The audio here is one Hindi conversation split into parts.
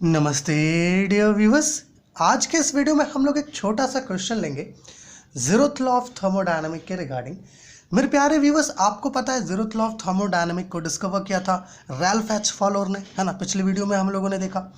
नमस्ते डियर व्यूअर्स। आज के इस वीडियो में हम लोग एक छोटा सा क्वेश्चन लेंगे जीरोथ लॉ ऑफ थर्मोडायनामिक के रिगार्डिंग। मेरे प्यारे व्यूअर्स, आपको पता है जीरोथ लॉ ऑफ थर्मोडायनामिक को डिस्कवर किया था रैल्फ एच फॉलोअर ने, है ना। पिछले वीडियो में हम लोगों ने देखा,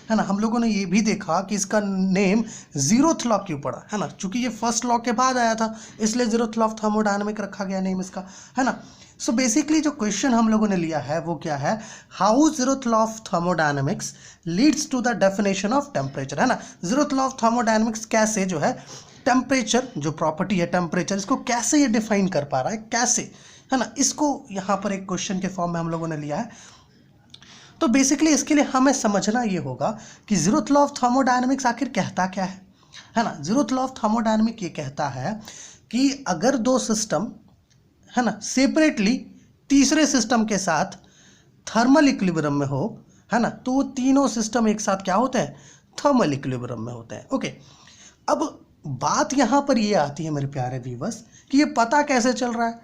है ना। हम लोगों ने ये भी देखा कि इसका नेम जीरोथ लॉ क्यों पड़ा, है ना। चूंकि ये फर्स्ट लॉ के बाद आया था इसलिए जीरोथ लॉ ऑफ थर्मोडायनामिक रखा गया नेम इसका, है ना। सो बेसिकली जो क्वेश्चन हम लोगों ने लिया है वो क्या है, how zeroth law of thermodynamics leads to the definition of temperature, है ना। जीरोथ लॉ ऑफ थर्मोडायनामिक्स कैसे जो है टेम्परेचर, जो प्रॉपर्टी है टेम्परेचर, इसको कैसे ये डिफाइन कर पा रहा है, कैसे, है ना। इसको यहाँ पर एक क्वेश्चन के फॉर्म में हम लोगों ने लिया है। तो बेसिकली इसके लिए हमें समझना ये होगा कि जीरोथ लॉ ऑफ थर्मोडायनामिक्स आखिर कहता क्या है ना। जीरोथ लॉ ऑफ थर्मोडायनामिक ये कहता है कि अगर दो सिस्टम, है ना, सेपरेटली तीसरे सिस्टम के साथ थर्मल इक्विलिब्रियम में हो, है ना, तो वो तीनों सिस्टम एक साथ क्या होते हैं, थर्मल इक्विलिब्रियम में होते हैं। ओके, अब बात यहाँ पर ये आती है मेरे प्यारे व्यूअर्स कि ये पता कैसे चल रहा है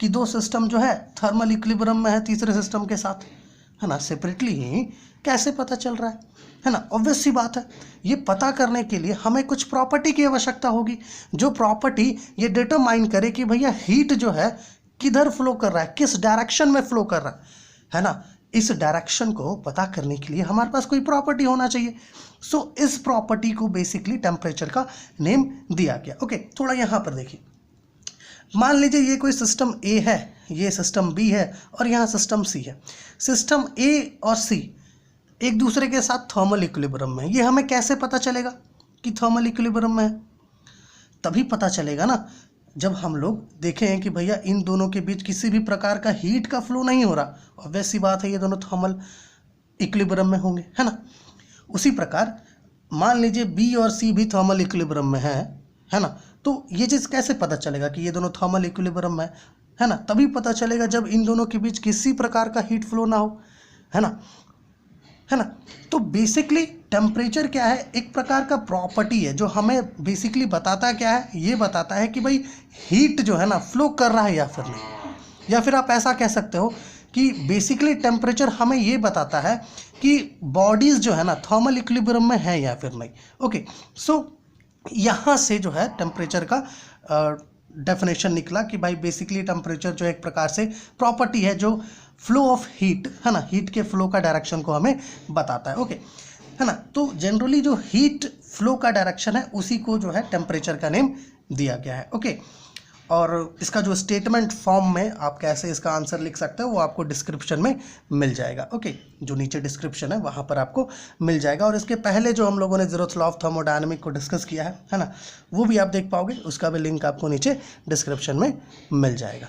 कि दो सिस्टम जो है थर्मल इक्विलिब्रियम में है तीसरे सिस्टम के साथ, है ना। सेपरेटली ही कैसे पता चल रहा है ना। ऑब्वियस सी बात है, ये पता करने के लिए हमें कुछ प्रॉपर्टी की आवश्यकता होगी, जो प्रॉपर्टी ये डिटरमाइन करे कि भैया हीट जो है किधर फ्लो कर रहा है, किस डायरेक्शन में फ्लो कर रहा है ना। इस डायरेक्शन को पता करने के लिए हमारे पास कोई प्रॉपर्टी होना चाहिए। सो इस प्रॉपर्टी को बेसिकली टेम्परेचर का नेम दिया गया। ओके, थोड़ा यहाँ पर देखिए, मान लीजिए ये कोई सिस्टम ए है, ये सिस्टम बी है और यहाँ सिस्टम सी है। सिस्टम ए और सी एक दूसरे के साथ थर्मल इक्विलिब्रियम में है। ये हमें कैसे पता चलेगा कि थर्मल इक्विलिब्रियम में है? तभी पता चलेगा ना जब हम लोग देखें कि भैया इन दोनों के बीच किसी भी प्रकार का हीट का फ्लो नहीं हो रहा। ऑब्वियस सी बात है, ये दोनों थर्मल इक्विलिब्रियम में होंगे, है ना। उसी प्रकार मान लीजिए बी और सी भी थर्मल इक्विलिब्रियम में है ना। तो ये चीज़ कैसे पता चलेगा कि ये दोनों थर्मल इक्विलिब्रियम में है ना? तभी पता चलेगा जब इन दोनों के बीच किसी प्रकार का हीट फ्लो ना हो, है ना। तो बेसिकली टेम्परेचर क्या है, एक प्रकार का प्रॉपर्टी है जो हमें बेसिकली बताता क्या है, ये बताता है कि भाई हीट जो है ना फ्लो कर रहा है या फिर नहीं। या फिर आप ऐसा कह सकते हो कि बेसिकली टेम्परेचर हमें ये बताता है कि बॉडीज़ जो है ना थर्मल इक्विलिब्रियम में है या फिर नहीं। ओके, सो यहाँ से जो है टेम्परेचर का डेफिनेशन निकला कि भाई बेसिकली टेम्परेचर जो एक प्रकार से प्रॉपर्टी है जो फ्लो ऑफ हीट, है ना, हीट के फ्लो का डायरेक्शन को हमें बताता है। ओके, है ना। तो जनरली जो हीट फ्लो का डायरेक्शन है उसी को जो है टेम्परेचर का नेम दिया गया है। ओके, और इसका जो स्टेटमेंट फॉर्म में आप कैसे इसका आंसर लिख सकते हो वो आपको डिस्क्रिप्शन में मिल जाएगा। ओके, जो नीचे डिस्क्रिप्शन है वहाँ पर आपको मिल जाएगा। और इसके पहले जो हम लोगों ने जीरोथ लॉ ऑफ थर्मोडायनामिक को डिस्कस किया है ना, वो भी आप देख पाओगे, उसका भी लिंक आपको नीचे डिस्क्रिप्शन में मिल जाएगा।